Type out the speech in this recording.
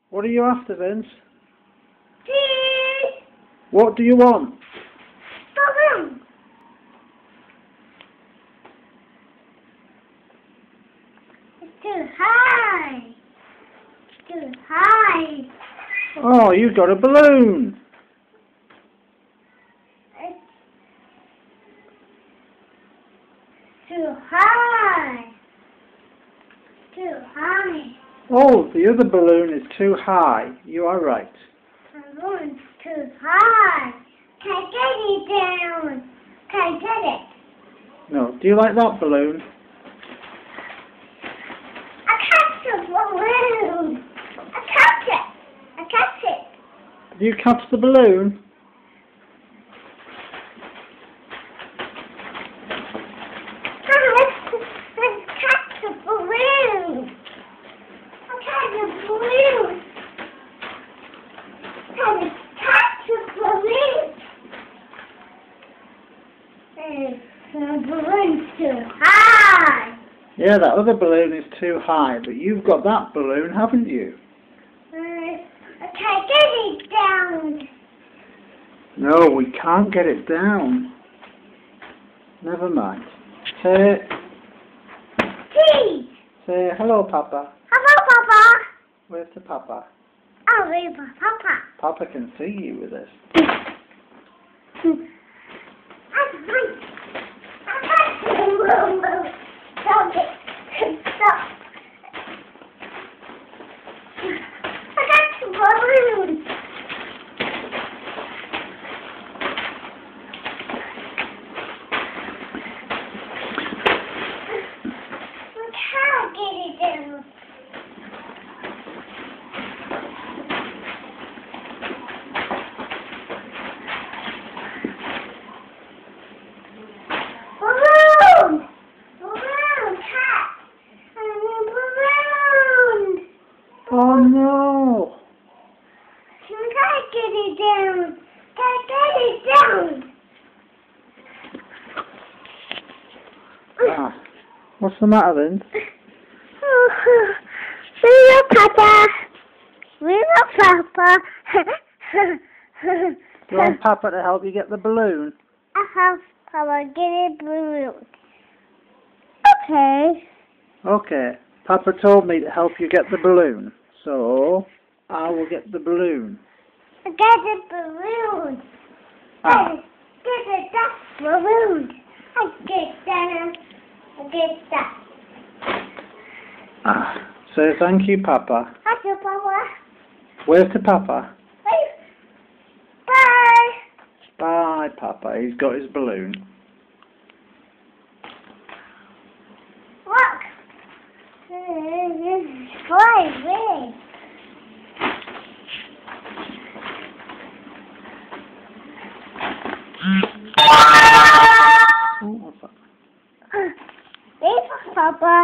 What are you after, Vince? Cheese! What do you want? Balloon! It's too high! It's too high! Oh, you got a balloon! It's too high! Too high! Oh, the other balloon is too high. You are right. The balloon's too high! Can't get it down! Can't get it! No, do you like that balloon? I catch the balloon! I catch it! I catch it! Have you catch the balloon? Let's catch the balloon! I catch the balloon! Let's catch the balloon! The balloon's too high! Yeah, that other balloon is too high, but you've got that balloon, haven't you? I can't get it down! No, we can't get it down. Never mind. Say Cheese! hello, Papa. Hello, Papa! Where's the Papa? Oh, wait for Papa. Papa can see you with this. Stop. I got the balloon. I can't get it down. Balloon! Balloon! Cat! Balloon! Oh no! I can't get it down. Can't get it down. Ah, what's the matter, Vince? Real Papa. Real Papa. Do you want Papa to help you get the balloon? I have Papa get a balloon. Okay. Okay. Papa told me to help you get the balloon, so I will get the balloon. I get a balloon. Ah. Get that balloon. I get that. I get that. Ah. Say thank you, Papa. Thank you, Papa. Where's the Papa? Bye. Bye, Papa. He's got his balloon. Look. Fly big. Oh, what's that? Hey, Papa.